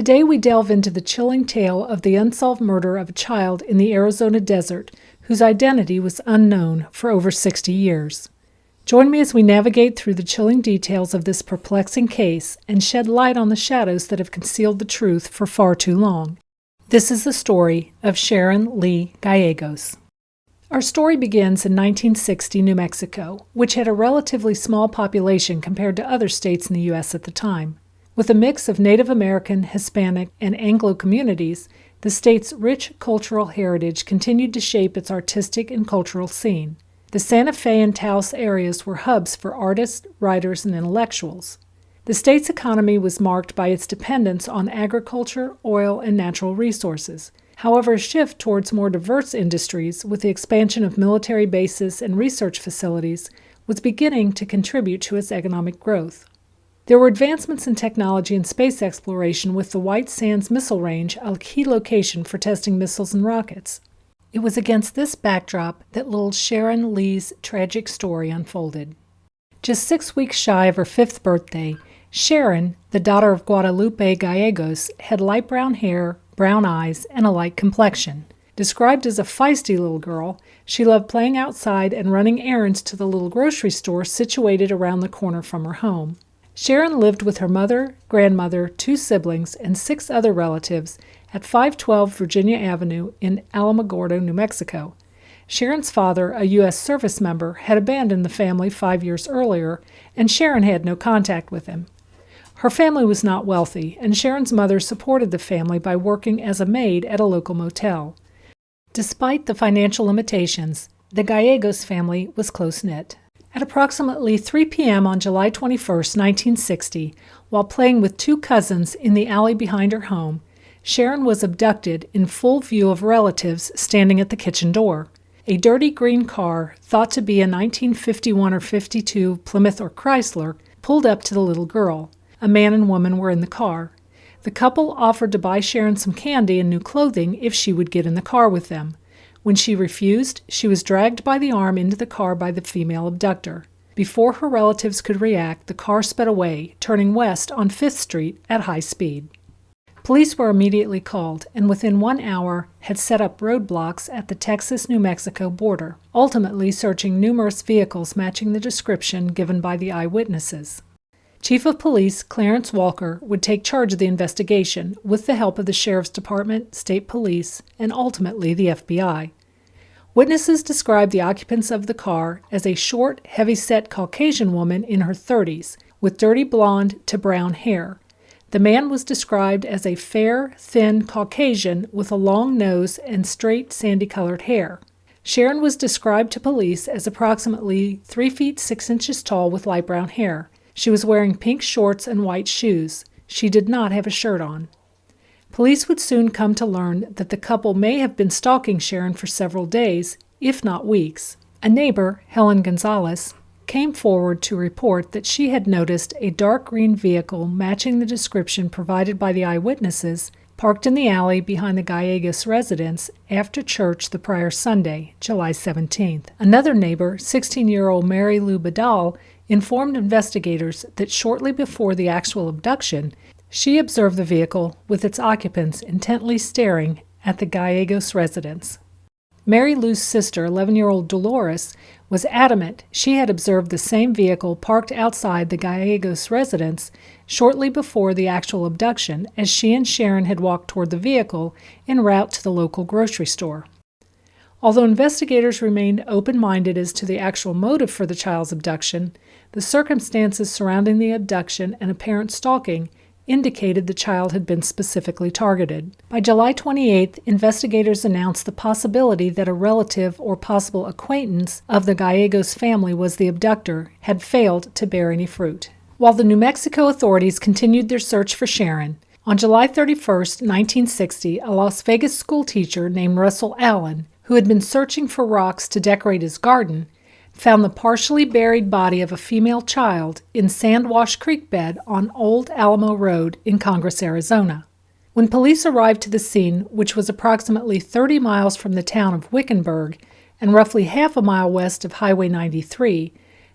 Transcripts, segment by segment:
Today we delve into the chilling tale of the unsolved murder of a child in the Arizona desert whose identity was unknown for over 60 years. Join me as we navigate through the chilling details of this perplexing case and shed light on the shadows that have concealed the truth for far too long. This is the story of Sharon Lee Gallegos. Our story begins in 1960 New Mexico, which had a relatively small population compared to other states in the U.S. at the time. With a mix of Native American, Hispanic, and Anglo communities, the state's rich cultural heritage continued to shape its artistic and cultural scene. The Santa Fe and Taos areas were hubs for artists, writers, and intellectuals. The state's economy was marked by its dependence on agriculture, oil, and natural resources. However, a shift towards more diverse industries with the expansion of military bases and research facilities was beginning to contribute to its economic growth. There were advancements in technology and space exploration, with the White Sands Missile Range a key location for testing missiles and rockets. It was against this backdrop that little Sharon Lee's tragic story unfolded. Just 6 weeks shy of her 5th birthday, Sharon, the daughter of Guadalupe Gallegos, had light brown hair, brown eyes, and a light complexion. Described as a feisty little girl, she loved playing outside and running errands to the little grocery store situated around the corner from her home. Sharon lived with her mother, grandmother, 2 siblings, and 6 other relatives at 512 Virginia Avenue in Alamogordo, New Mexico. Sharon's father, a U.S. service member, had abandoned the family 5 years earlier, and Sharon had no contact with him. Her family was not wealthy, and Sharon's mother supported the family by working as a maid at a local motel. Despite the financial limitations, the Gallegos family was close-knit. At approximately 3 p.m. on July 21, 1960, while playing with 2 cousins in the alley behind her home, Sharon was abducted in full view of relatives standing at the kitchen door. A dirty green car, thought to be a 1951 or 52 Plymouth or Chrysler, pulled up to the little girl. A man and woman were in the car. The couple offered to buy Sharon some candy and new clothing if she would get in the car with them. When she refused, she was dragged by the arm into the car by the female abductor. Before her relatives could react, the car sped away, turning west on 5th Street at high speed. Police were immediately called, and within 1 hour had set up roadblocks at the Texas-New Mexico border, ultimately searching numerous vehicles matching the description given by the eyewitnesses. Chief of Police Clarence Walker would take charge of the investigation with the help of the Sheriff's Department, State Police, and ultimately the FBI. Witnesses described the occupants of the car as a short, heavy-set Caucasian woman in her 30s with dirty blonde to brown hair. The man was described as a fair, thin Caucasian with a long nose and straight, sandy-colored hair. Sharon was described to police as approximately 3 feet 6 inches tall with light brown hair. She was wearing pink shorts and white shoes. She did not have a shirt on. Police would soon come to learn that the couple may have been stalking Sharon for several days, if not weeks. A neighbor, Helen Gonzalez, came forward to report that she had noticed a dark green vehicle matching the description provided by the eyewitnesses parked in the alley behind the Gallegos residence after church the prior Sunday, July 17th. Another neighbor, 16-year-old Mary Lou Badal, informed investigators that shortly before the actual abduction, she observed the vehicle with its occupants intently staring at the Gallegos residence. Mary Lou's sister, 11-year-old Dolores, was adamant she had observed the same vehicle parked outside the Gallegos residence shortly before the actual abduction, as she and Sharon had walked toward the vehicle en route to the local grocery store. Although investigators remained open-minded as to the actual motive for the child's abduction, the circumstances surrounding the abduction and apparent stalking indicated the child had been specifically targeted. By July 28th, investigators announced the possibility that a relative or possible acquaintance of the Gallegos family was the abductor had failed to bear any fruit. While the New Mexico authorities continued their search for Sharon, on July 31st, 1960, a Las Vegas schoolteacher named Russell Allen, who had been searching for rocks to decorate his garden, found the partially buried body of a female child in Sandwash Creek bed on Old Alamo Road in Congress, Arizona. When police arrived to the scene, which was approximately 30 miles from the town of Wickenburg and roughly half a mile west of Highway 93,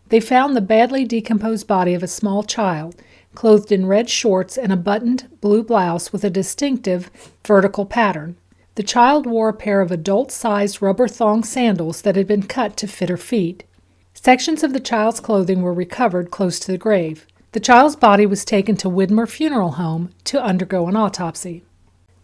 they found the badly decomposed body of a small child, clothed in red shorts and a buttoned blue blouse with a distinctive vertical pattern. The child wore a pair of adult-sized rubber thong sandals that had been cut to fit her feet. Sections of the child's clothing were recovered close to the grave. The child's body was taken to Widmer Funeral Home to undergo an autopsy.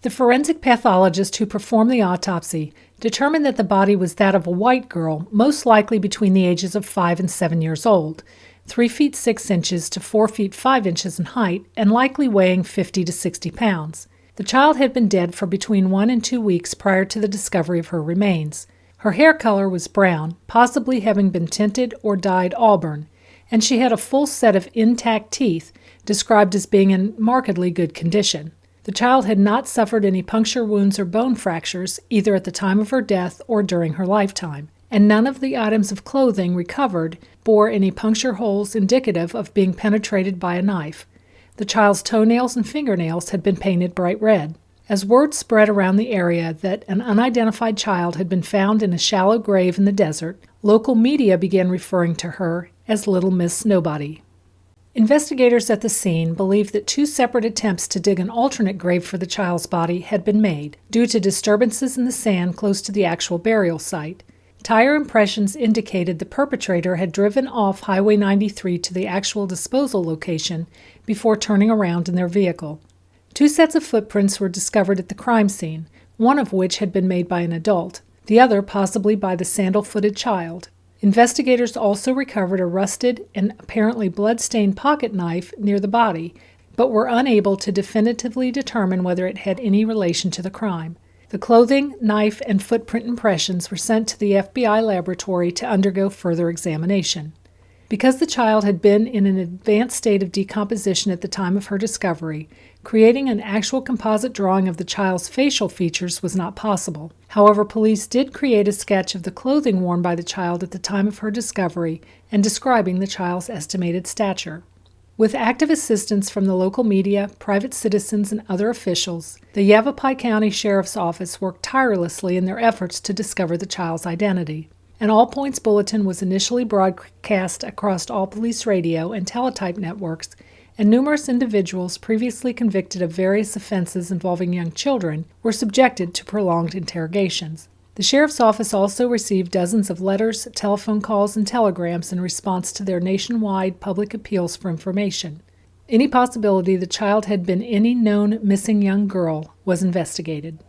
The forensic pathologist who performed the autopsy determined that the body was that of a white girl, most likely between the ages of 5 and 7 years old, 3 feet 6 inches to 4 feet 5 inches in height, and likely weighing 50 to 60 pounds. The child had been dead for between 1 and 2 weeks prior to the discovery of her remains. Her hair color was brown, possibly having been tinted or dyed auburn, and she had a full set of intact teeth, described as being in markedly good condition. The child had not suffered any puncture wounds or bone fractures either at the time of her death or during her lifetime, and none of the items of clothing recovered bore any puncture holes indicative of being penetrated by a knife. The child's toenails and fingernails had been painted bright red. As word spread around the area that an unidentified child had been found in a shallow grave in the desert, local media began referring to her as Little Miss Nobody. Investigators at the scene believed that 2 separate attempts to dig an alternate grave for the child's body had been made, due to disturbances in the sand close to the actual burial site. Tire impressions indicated the perpetrator had driven off Highway 93 to the actual disposal location before turning around in their vehicle. 2 sets of footprints were discovered at the crime scene, one of which had been made by an adult, the other possibly by the sandal-footed child. Investigators also recovered a rusted and apparently blood-stained pocket knife near the body, but were unable to definitively determine whether it had any relation to the crime. The clothing, knife, and footprint impressions were sent to the FBI laboratory to undergo further examination. Because the child had been in an advanced state of decomposition at the time of her discovery, creating an actual composite drawing of the child's facial features was not possible. However, police did create a sketch of the clothing worn by the child at the time of her discovery and describing the child's estimated stature. With active assistance from the local media, private citizens, and other officials, the Yavapai County Sheriff's Office worked tirelessly in their efforts to discover the child's identity. An all-points bulletin was initially broadcast across all police radio and teletype networks, and numerous individuals previously convicted of various offenses involving young children were subjected to prolonged interrogations. The sheriff's office also received dozens of letters, telephone calls, and telegrams in response to their nationwide public appeals for information. Any possibility the child had been any known missing young girl was investigated.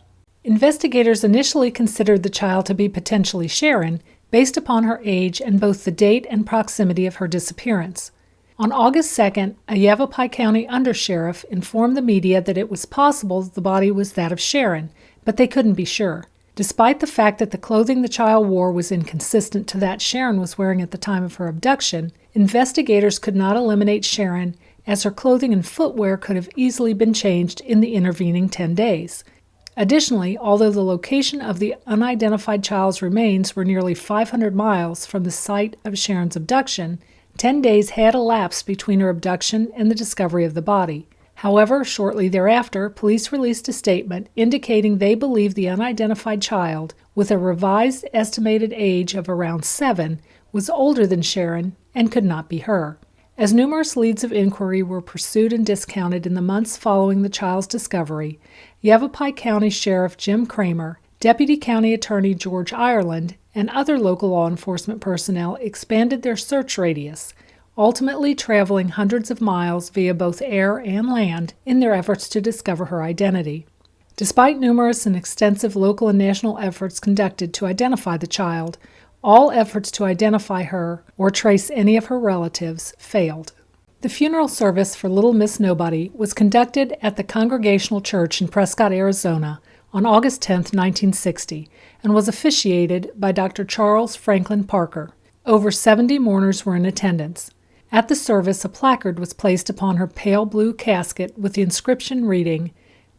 Investigators initially considered the child to be potentially Sharon, based upon her age and both the date and proximity of her disappearance. On August 2nd, a Yavapai County undersheriff informed the media that it was possible the body was that of Sharon, but they couldn't be sure. Despite the fact that the clothing the child wore was inconsistent to that Sharon was wearing at the time of her abduction, investigators could not eliminate Sharon, as her clothing and footwear could have easily been changed in the intervening 10 days. Additionally, although the location of the unidentified child's remains were nearly 500 miles from the site of Sharon's abduction, 10 days had elapsed between her abduction and the discovery of the body. However, shortly thereafter, police released a statement indicating they believed the unidentified child, with a revised estimated age of around 7, was older than Sharon and could not be her. As numerous leads of inquiry were pursued and discounted in the months following the child's discovery, Yavapai County Sheriff Jim Kramer, Deputy County Attorney George Ireland, and other local law enforcement personnel expanded their search radius, ultimately traveling hundreds of miles via both air and land in their efforts to discover her identity. Despite numerous and extensive local and national efforts conducted to identify the child, all efforts to identify her or trace any of her relatives failed. The funeral service for Little Miss Nobody was conducted at the Congregational Church in Prescott, Arizona, on August 10, 1960, and was officiated by Dr. Charles Franklin Parker. Over 70 mourners were in attendance. At the service, a placard was placed upon her pale blue casket with the inscription reading,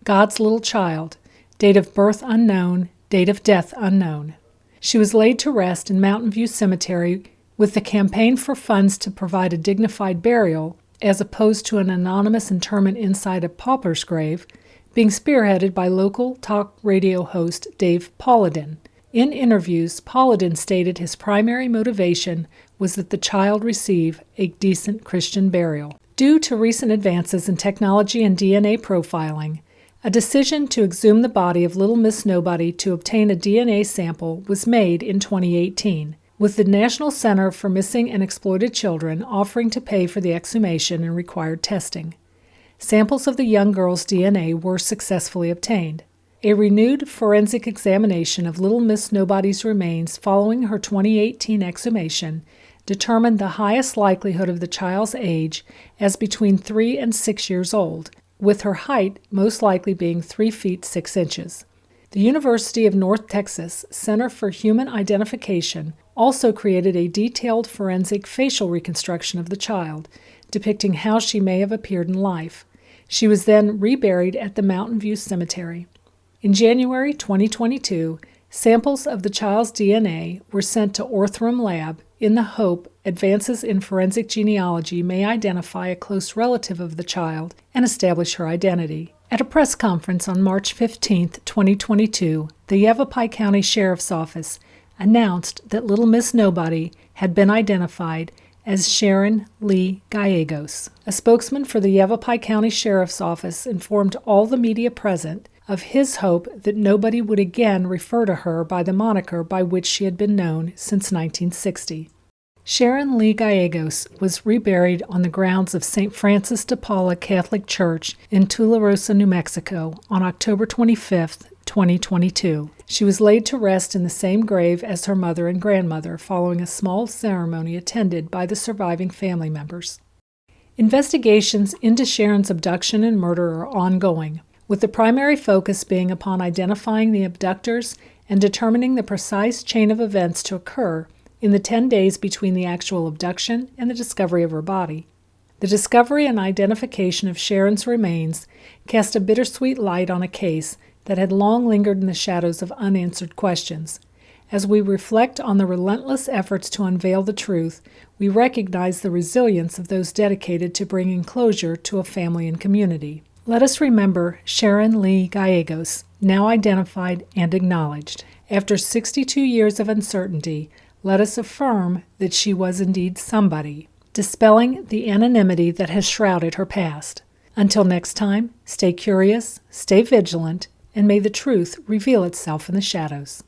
"God's Little Child, date of birth unknown, date of death unknown." She was laid to rest in Mountain View Cemetery with the campaign for funds to provide a dignified burial, as opposed to an anonymous interment inside a pauper's grave, being spearheaded by local talk radio host Dave Pauladin. In interviews, Pauladin stated his primary motivation was that the child receive a decent Christian burial. Due to recent advances in technology and DNA profiling, a decision to exhume the body of Little Miss Nobody to obtain a DNA sample was made in 2018, with the National Center for Missing and Exploited Children offering to pay for the exhumation and required testing. Samples of the young girl's DNA were successfully obtained. A renewed forensic examination of Little Miss Nobody's remains following her 2018 exhumation determined the highest likelihood of the child's age as between 3 and 6 years old, with her height most likely being 3 feet 6 inches. The University of North Texas Center for Human Identification also created a detailed forensic facial reconstruction of the child, depicting how she may have appeared in life. She was then reburied at the Mountain View Cemetery. In January 2022, samples of the child's DNA were sent to Orthram Lab in the hope advances in forensic genealogy may identify a close relative of the child and establish her identity. At a press conference on March 15, 2022, the Yavapai County Sheriff's Office announced that Little Miss Nobody had been identified as Sharon Lee Gallegos. A spokesman for the Yavapai County Sheriff's Office informed all the media present of his hope that nobody would again refer to her by the moniker by which she had been known since 1960. Sharon Lee Gallegos was reburied on the grounds of St. Francis de Paula Catholic Church in Tularosa, New Mexico, on October 25, 2022. She was laid to rest in the same grave as her mother and grandmother following a small ceremony attended by the surviving family members. Investigations into Sharon's abduction and murder are ongoing, with the primary focus being upon identifying the abductors and determining the precise chain of events to occur in the 10 days between the actual abduction and the discovery of her body. The discovery and identification of Sharon's remains cast a bittersweet light on a case that had long lingered in the shadows of unanswered questions. As we reflect on the relentless efforts to unveil the truth, we recognize the resilience of those dedicated to bringing closure to a family and community. Let us remember Sharon Lee Gallegos, now identified and acknowledged. After 62 years of uncertainty, let us affirm that she was indeed somebody, dispelling the anonymity that has shrouded her past. Until next time, stay curious, stay vigilant, and may the truth reveal itself in the shadows.